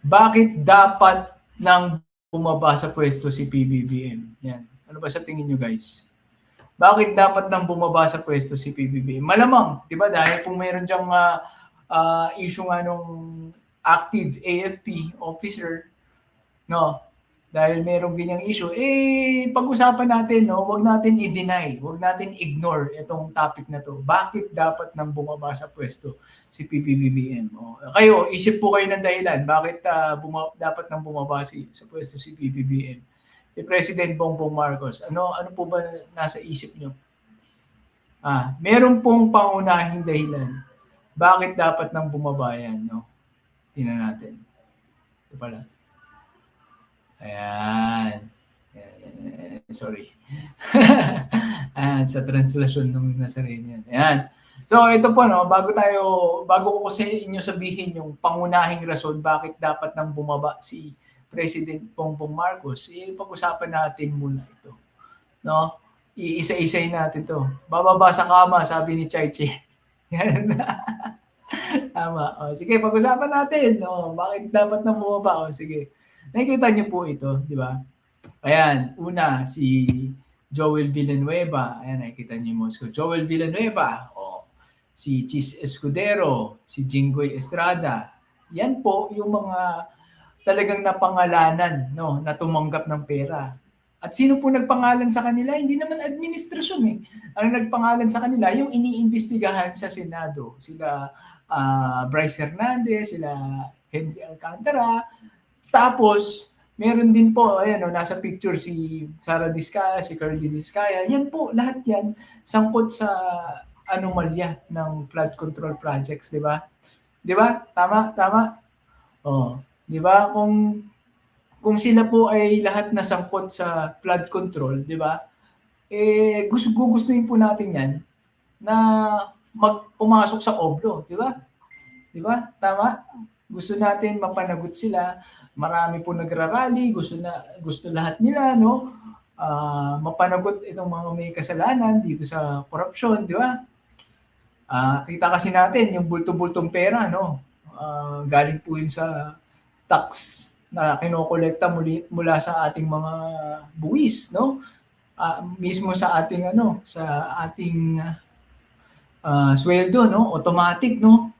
Bakit dapat nang bumaba sa pwesto si PBBM? Yan. Ano ba sa tingin nyo guys? Bakit dapat nang bumaba sa pwesto si PBBM? Malamang, di ba? Dahil kung meron diyang issue nga nung active AFP officer, no? Dahil merong ganyang issue, pag-usapan natin, no? Huwag natin i-deny, huwag natin ignore itong topic na to. Bakit dapat nang bumaba sa pwesto si PBBM? Kayo, isip po kayo ng dahilan, bakit dapat nang bumaba sa pwesto si PBBM? Si President Bongbong Marcos. Ano po ba nasa isip nyo? Meron pong pangunahing dahilan. Bakit dapat nang bumaba yan, no? Tingnan natin. Ito pala. Ayan. Sorry. Sa translasyon ng nasarili yan. Ayan. So ito po, no, bago ko kasi inyo sabihin yung pangunahing rason bakit dapat nang bumaba si President Bongbong Marcos, pag-usapan natin muna ito. No? Iisa-isay natin to. Bababa sa kama, sabi ni Chaiche. Yan. Tama. Sige, pag-usapan natin. Bakit dapat nang bumaba? Sige. Nakikita niyo po ito, di ba? Ayan, una, si Joel Villanueva. Ayan, nakikita niyo mo. So, Joel Villanueva. Si Chis Escudero, si Jinggoy Estrada. Yan po yung mga talagang napangalanan, no, na tumanggap ng pera. At sino po nagpangalan sa kanila? Hindi naman administrasyon eh. Ang nagpangalan sa kanila, yung iniimbestigahan sa Senado. Sila Bryce Hernandez, sila Henry Alcantara. Tapos, meron din po, ayan, nasa picture si Sara Diskaya, si Curly Diskaya. Yan po, lahat yan sangkot sa anomalya ng flood control projects, di ba? Di ba? Tama? Di ba? Kung sila po ay lahat nasangkot sa flood control, di ba? Gugustuhin po natin yan na pumasok sa oblo, di ba? Di ba? Tama? Gusto natin mapanagot sila. Marami po nagrarally, gusto lahat nila, no? Mapanagot itong mga may kasalanan dito sa korupsyon, di ba? Kita kasi natin yung bulto-bultong pera, no? Galing po yun sa tax na kinokolekta mula sa ating mga buwis, no? Mismo sa ating sweldo, no? Automatic, no?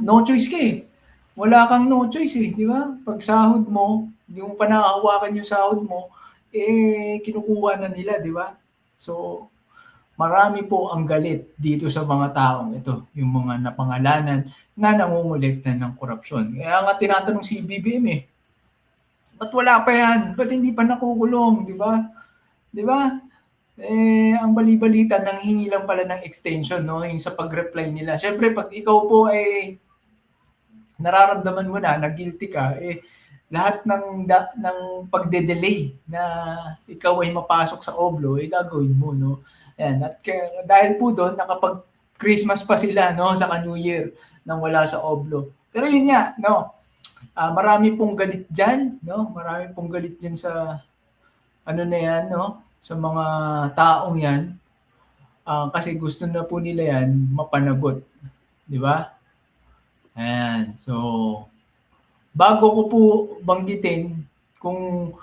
No choice ka eh. Wala kang no choice eh, di ba? Pag sahod mo, hindi mo pa nakahawakan yung sahod mo, kinukuha na nila, di ba? So, marami po ang galit dito sa mga taong ito, yung mga napangalanan na nangungulekta ng korupsyon. Kaya nga tinatanong si BBM ba't wala pa yan? Ba't hindi pa nakukulong? Di ba? Di ba? Ang bali-balita, nanghingi lang pala ng extension, no? Yung sa pag-reply nila. Siyempre, pag ikaw po ay nararamdaman mo na guilty ka, lahat ng pagde-delay na ikaw ay mapasok sa oblo, gagawin mo, no? Ayan. At dahil po doon, nakapag-Christmas pa sila, no, sa New Year nang wala sa oblo. Pero yun nga, no, marami pong galit dyan, no? Marami pong galit dyan sa na yan, no? Sa mga taong yan. Kasi gusto na po nila yan mapanagot. Di ba? Ayan. So, bago ko po banggitin kung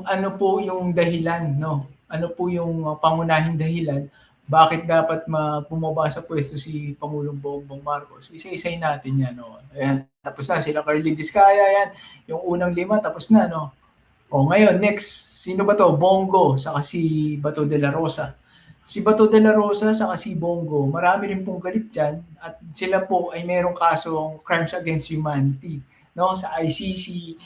ano po yung dahilan, no? Ano po yung pangunahing dahilan bakit dapat bumaba sa pwesto si Pangulong Bongbong Marcos. Isa-isay natin yan, no? Ayan, tapos na sila Curly Diskaya yan. Yung unang 5 tapos na, no? Ngayon next, sino ba to? Bongo saka si Bato de la Rosa. Si Bato de la Rosa saka si Bongo, marami rin pong galit dyan at sila po ay merong kasong crimes against humanity, no? Sa ICC,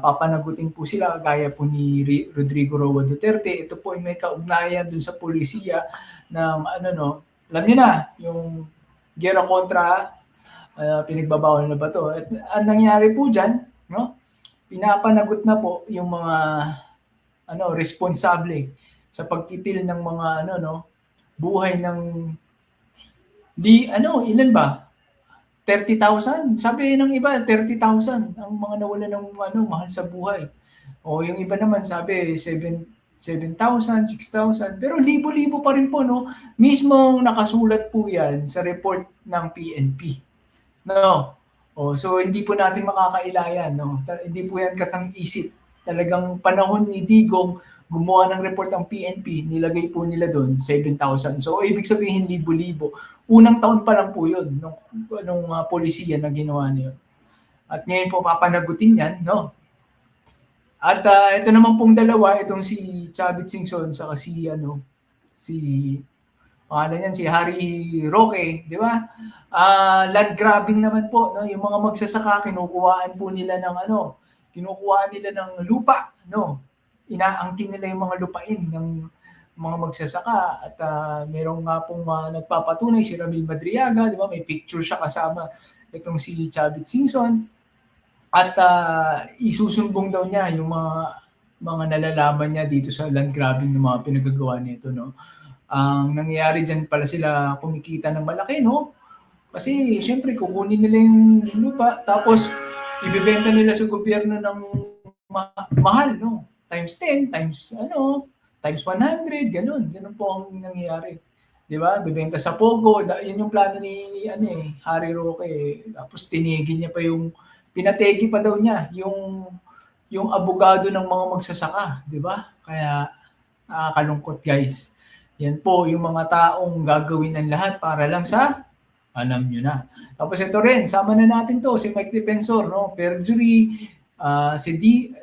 papanagutin po sila gaya po ni Rodrigo Roa Duterte. Ito po ay may kaugnayan dun sa polisiya na no, alam niyo na, yung gera kontra, pinagbabawal na ba to? At ang nangyari po dyan, no? Pinapanagot na po yung mga responsable sa pagkitil ng mga buhay ng ilan ba? 30,000. Sabi ng iba 30,000 ang mga nawalan ng mahal sa buhay. O yung iba naman sabi 7,000, 6,000. Pero libo-libo pa rin po, no? Mismong nakasulat po yan sa report ng PNP. No? So hindi po natin makakailayan, no? Hindi po yan katang-isip. Talagang panahon ni Digong, gumawa ng report ang PNP, nilagay po nila doon 7,000. So ibig sabihin libo-libo. Unang taon pa lang po yun, nung polisiya na ginawa niyo. At ngayon po papanagutin yan, no? At ito naman pong dalawa, itong si Chavit Singson sa si pangalan niyan si Harry Roque, di ba? Land grabbing naman po, no? Yung mga magsasaka kinukuhaan po nila ng kinukuha nila ng lupa, no? Inaangkin nila yung mga lupain ng mga magsasaka at merong nga pong nagpapatunay si Ramil Madriaga, di ba? May picture siya kasama itong si Chavit Singson. At isusumbong daw niya yung mga nalalaman niya dito sa land grabbing ng mga pinagagawa nito, no? Ang nangyayari dyan pala sila kumikita ng malaki, no? Kasi syempre kukunin nila yung lupa tapos ibebenta nila sa gobyerno ng mahal, no? Times 10, times 100, ganun. Ganun po ang nangyayari. 'Di ba? Bebenta sa Pogo, yun yung plano ni Harry Roque. Tapos tinigil niya pa pinategi pa daw niya yung abogado ng mga magsasaka, 'di ba? Kaya nakakalungkot, guys. Yan po yung mga taong gagawin ang lahat para lang sa alam nyo na. Tapos ito rin, sama na natin to, si Mike Defensor, no? Perjury,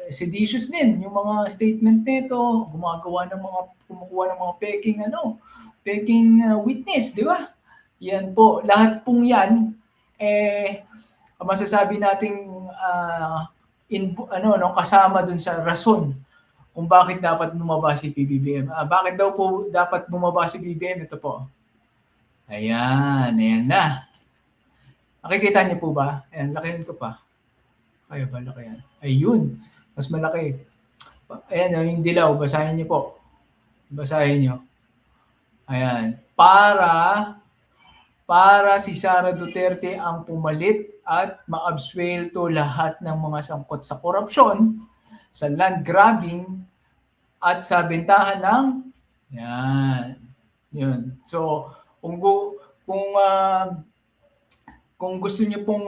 seditious din, yung mga statement nito, kumukuha ng mga peking witness, di ba? Yan po, lahat pong yan, masasabi nating kasama dun sa rason kung bakit dapat bumaba si PBBM. Bakit daw po dapat bumaba si PBBM? Ito po. Ayan na. Nakikita niyo po ba? Ayan, lakihan ko pa. Ayaw ba lakihan? Ayun, mas malaki. Ayan, yung dilaw, basahin niyo po. Basahin niyo. Ayan. Para si Sara Duterte ang pumalit at maabsuelto lahat ng mga sangkot sa korupsyon, sa land grabbing, at sa bentahan ng yun. So, kung gusto niyo pong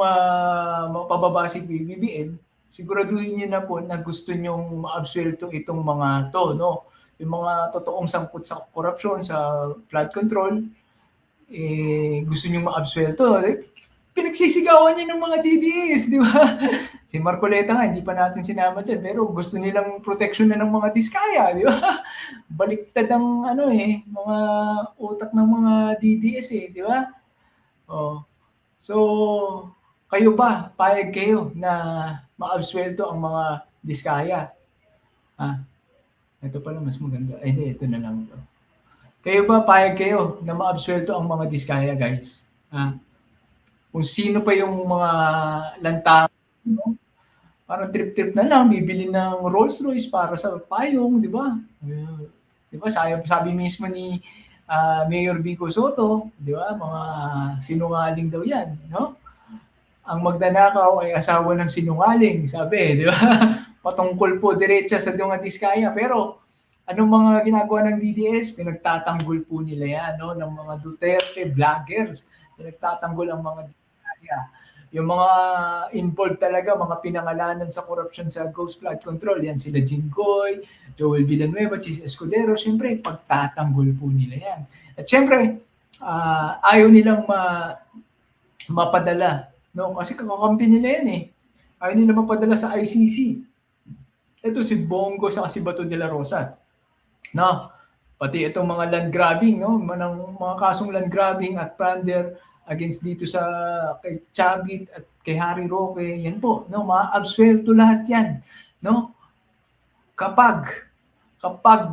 mapababa si BBM, siguraduhin niyo na po na gusto niyong maabsuelto itong mga to, no? Yung mga totoong sangkot sa korupsyon, sa flood control, gusto niyong maabsuelto. Pinagsisigawan niya ng mga DDS, di ba? Si Marcoleta nga, hindi pa natin sinama dyan, pero gusto nilang protection na ng mga Diskaya, di ba? Baliktad ang mga utak ng mga DDS, di ba? So, kayo ba, payag kayo na maabsuelto ang mga Diskaya? Ito pala mas maganda. Ito na lang ito. Kayo ba, payag kayo na maabsuelto ang mga Diskaya, guys? Kung sino pa yung mga lantang, parang trip-trip na lang, bibili ng Rolls Royce para sa payong, di ba? Di ba? Sabi mismo ni Mayor Vico Soto, di ba? Mga sinungaling daw yan, no? Ang magnanakaw ay asawa ng sinungaling, sabi, di ba? Patungkol po diretsa sa mga Diskaya. Pero anong mga ginagawa ng DDS? Pinagtatanggol po nila yan, no? Ng mga Duterte vloggers. Pinagtatanggol ang mga Diskaya. Yung mga involved talaga, mga pinangalanan sa korupsyon sa Ghost Flood Control, yan sila Jinggoy, Joel Villanueva, Chis Escudero, syempre pagtatanggol po nila yan. At syempre, ayaw nilang mapadala, no? Kasi kakampi nila yan Ayaw nila mapadala sa ICC. Ito si Bongo sa si Bato de la Rosa. No? Pati itong mga land grabbing, no? Mga kasong land grabbing at plunder against dito sa kay Chavit at kay Harry Roque, yan po, no? Maabsuelto lahat yan, no? Kapag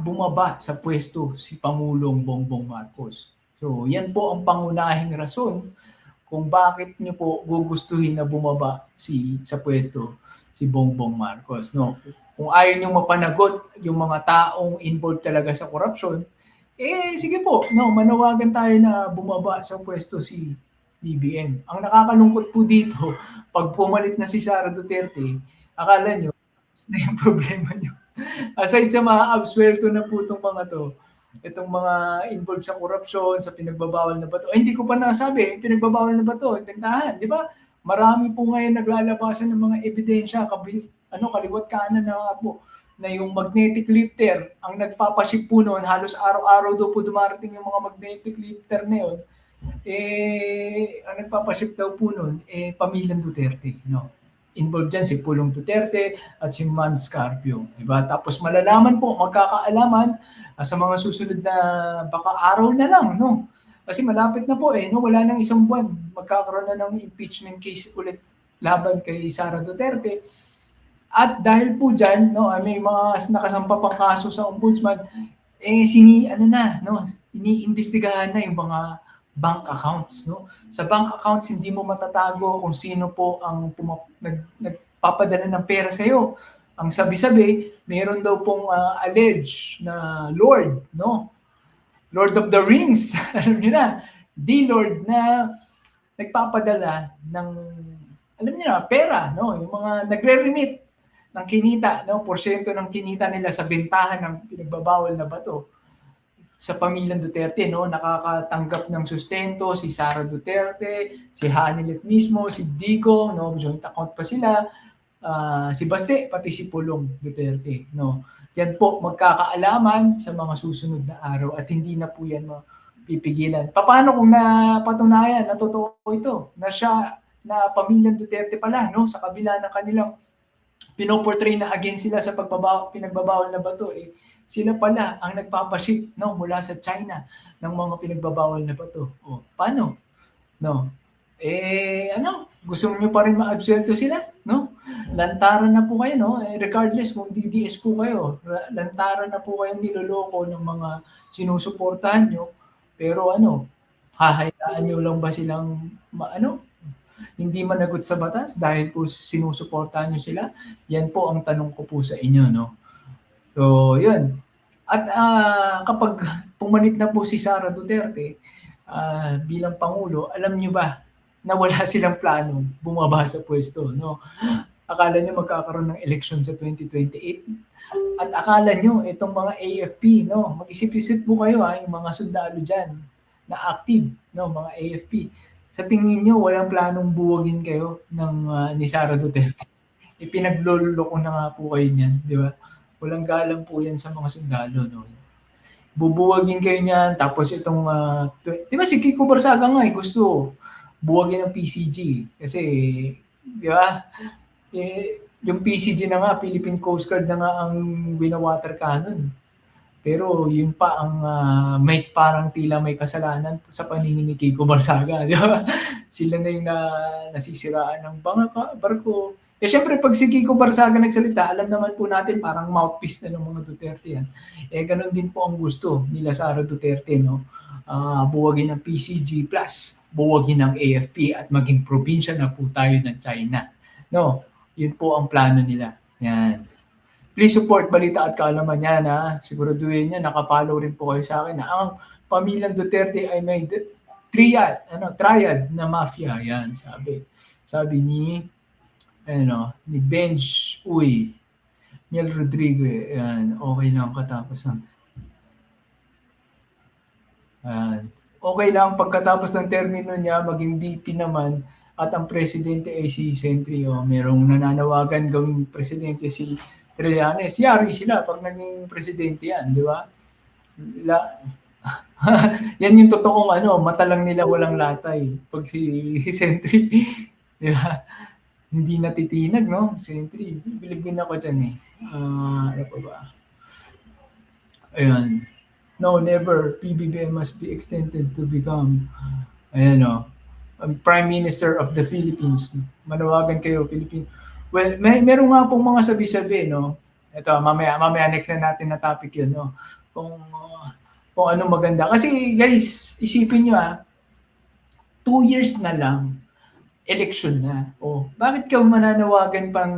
bumaba sa pwesto si Pangulong Bongbong Marcos. So, yan po ang pangunahing rason kung bakit niyo po gugustuhin na bumaba sa pwesto si Bongbong Marcos, no? Kung ayaw niyo mapanagot yung mga taong involved talaga sa korupsyon, sige po, no, manawagan tayo na bumaba sa pwesto si BBM. Ang nakakalungkot po dito, pag pumalit na si Sara Duterte, akala nyo, na yung problema nyo. Aside sa ma-absuelto na po itong mga to, itong mga involved sa korupsyon, sa pinagbabawal na bato. Hindi ko pa nasabi, pinagbabawal na bato, bentahan, di ba? Marami po ngayon naglalabasan ng mga ebidensya, kaliwat kanan na nga po, na yung magnetic lifter, ang nagpapaship po noon, halos araw-araw daw po dumarating yung mga magnetic lifter na yun, ang nagpapaship daw po noon, pamilyang Duterte, no? Involved dyan si Pulong Duterte at si Mans Carpio, diba? Tapos malalaman po, magkakaalaman sa mga susunod na baka araw na lang, no? Kasi malapit na po no? Wala nang isang buwan, magkakaroon na ng impeachment case ulit laban kay Sara Duterte. At dahil po dyan, no, may mga nakasampa pang kaso sa ombudsman, iniimbestigahan na yung mga bank accounts, no? Sa bank accounts, hindi mo matatago kung sino po ang nagpapadala ng pera sa iyo. Ang sabi-sabi, meron daw pong alleged na Lord, no? Lord of the Rings, alam niyo na, D-Lord na nagpapadala ng, alam niyo na, pera, no? Yung mga nagre-remit ng kinita, no? Porsyento ng kinita nila sa bentahan ng pinagbabawal na bato sa pamilyang Duterte, no? Nakakatanggap ng sustento si Sara Duterte, si Hanilet mismo, si Dico, no? Joint account pa sila, si Baste, pati si Pulong Duterte, no? Yan po magkakaalaman sa mga susunod na araw at hindi na po yan pipigilan. Paano kung napatunayan na totoo ito, na siya, na pamilyang Duterte pala, no? Sa kabila ng kanilang pinoportray na against sila sa pinagbabawal na bato, sila pala ang nagpapaship, no, mula sa China ng mga pinagbabawal na bato. O, paano? No. Gusto niyo pa rin ma-absuelto sila, no? Lantaran na po kayo, no? Regardless kung DDS po kayo, lantaran na po kayo niloloko ng mga sinusuportahan nyo, pero hahayaan nyo lang ba silang hindi managot sa batas dahil po sinusuportahan nyo sila? Yan po ang tanong ko po sa inyo, no? So, yun. At kapag pumalit na po si Sara Duterte bilang Pangulo, alam nyo ba na wala silang planong bumaba sa pwesto, no? Akala nyo magkakaroon ng election sa 2028? At akala nyo itong mga AFP, no? Mag-isip-isip po kayo yung mga sundalo dyan na active, no? Mga AFP. Sa tingin nyo, walang planong buwagin kayo ni Sara Duterte. Ipinagloloko na nga po kayo niyan, di ba? Walang galang po yan sa mga sundalo, no? Bubuwagin kayo niyan, tapos itong, di ba si Kiko Barsaga nga gusto buwagin ng PCG. Kasi, di ba, yung PCG na nga, Philippine Coast Guard na nga ang winawater cannon. Pero yun pa ang parang tila may kasalanan sa paningin ni Kiko Barsaga, di ba? Sila na yung nasisiraan ng barko. Syempre, pag si Kiko Barsaga nagsalita, alam naman po natin parang mouthpiece na ng mga Duterte yan. Ganun din po ang gusto nila Sara Duterte, no? Buwagin ng PCG plus buwagin ng AFP at maging probinsya na po tayo ng China. No, yun po ang plano nila. Yan. Please support Balita at Kaalaman yan, ha? Siguraduhin niya, nakapollow rin po kayo sa akin. Ang pamilyang Duterte ay may triad na mafia. Yan, sabi ni Benj Uy, Mel Rodrigo. Yan, okay lang katapos ng okay lang pagkatapos ng termino niya, maging VP naman at ang presidente ay si Sentry. Merong nananawagan gawing presidente si Trillanes. Yari sila pag naging presidente yan, di ba? Yan yung totoong mata lang nila walang latay. Pag si Sentry, di ba? Hindi natitinag, no? Sentry, bilib din ako dyan ano pa ba? Ayan. No, never. PBBM must be extended to become Prime Minister of the Philippines. Manawagan kayo, Philippines. Well, meron nga pong mga sabi-sabi, no? Ito, mamaya next na natin na topic yun, no? Kung ano maganda. Kasi guys, isipin nyo 2 years na lang, election na. Bakit ka mananawagan pang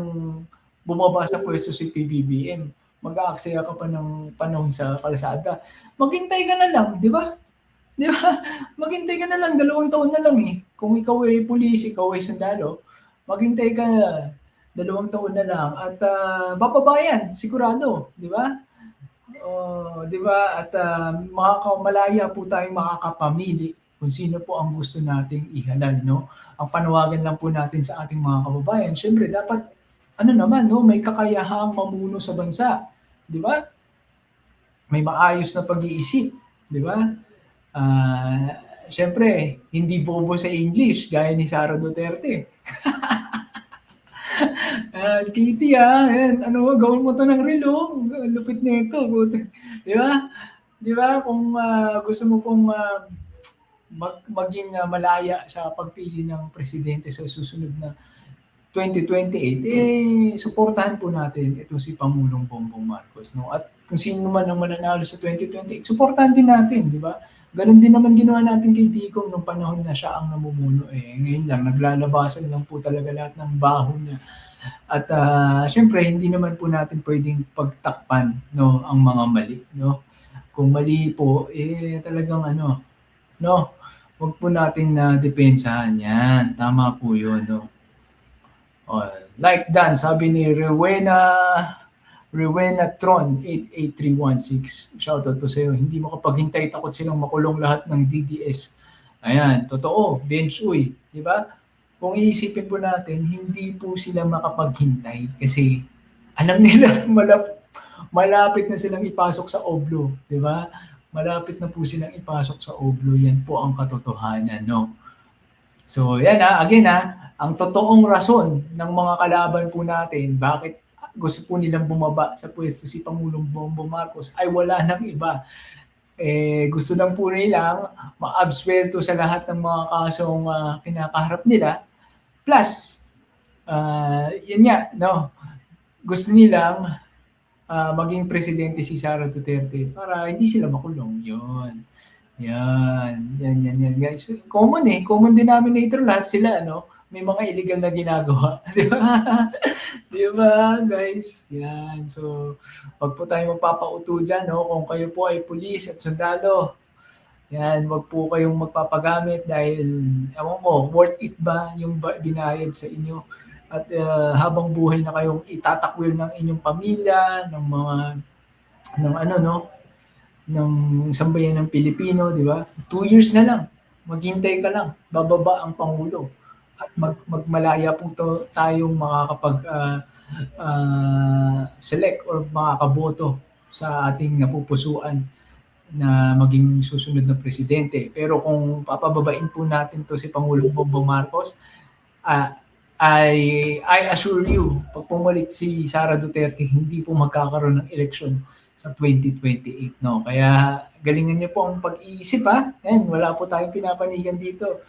bumaba sa pwesto si PBBM? Mag-aaksaya ka pa ng panahon sa kalsada. Maghintay ka na lang, di ba? Di ba? Maghintay ka na lang, 2 taon na lang Kung ikaw ay pulis, ikaw ay sundalo, maghintay ka 2 taon na lang at bababayan, sigurado, di ba? Di ba? At malaya po tayong makakapamili kung sino po ang gusto nating ihalal, no? Ang panawagan lang po natin sa ating mga kababayan, siyempre dapat ano naman, no, may kakayahang mamuno sa bansa, 'di ba? May maayos na pag-iisip, 'di ba? Ah, siyempre hindi bobo sa English gaya ni Sara Duterte. Kitty ayan, ano, gawin mo to ng relo, lupit nito, buti, 'di ba? 'Di ba kung gusto mo pong maging malaya sa pagpili ng presidente sa susunod na 2028, suportahan po natin itong si Pangulong Bongbong Marcos, no? At kung sino man ang mananalo sa 2028, suportahan din natin, di ba? Ganon din naman ginawa natin kay Digong nung panahon na siya ang namumuno. Ngayon lang, naglalabasan lang po talaga lahat ng baho niya. At siyempre, hindi naman po natin pwedeng pagtakpan, no, ang mga mali, no? Kung mali po, talagang ano, no, wag po natin na depensahan yan. Tama po yun, no? Oh, like Dan, sabi ni Rowena Tron 88316. Shoutout po sa iyo. Hindi mo kapaghintay, takot silang makulong lahat ng DDS. Ayan, totoo, bench uy, di ba? Kung iisipin po natin, hindi po sila makapaghintay kasi alam nila malapit na silang ipasok sa oblo, di ba? Malapit na po silang ipasok sa oblo. Yan po ang katotohanan, no? So, yan again ang totoong rason ng mga kalaban po natin, bakit gusto po nilang bumaba sa pwesto si Pangulong Bongbong Marcos ay wala nang iba. Gusto lang po nilang ma-absuelto sa lahat ng mga kasong kinakaharap nila. Plus, yun nga, no, gusto nilang maging presidente si Sara Duterte para hindi sila makulong. Yun. Yan guys. Common denominator lahat sila, no? May mga illegal na ginagawa, di ba? Di ba, guys? Yan. So, wag po tayo magpapauto dyan, no? Kung kayo po ay pulis at sundalo, yan, wag po kayong magpapagamit dahil, ewan ko, worth it ba yung binayad sa inyo? At habang buhay na kayong itatakwil ng inyong pamilya, ng ano, no? Ng sambayan ng Pilipino, di ba? 2 years na lang, maghintay ka lang, bababa ang Pangulo. At magmalaya po tayong makakapag select or makakaboto sa ating napupusuan na maging susunod na presidente. Pero kung papababain po natin to si Pangulong Bongbong Marcos, I assure you, pag pumalit si Sara Duterte, hindi po magkakaroon ng eleksyon sa 2028, no? Kaya galingan niyo po ang pag-iisip, Ayan, wala po tayong pinapanigan dito.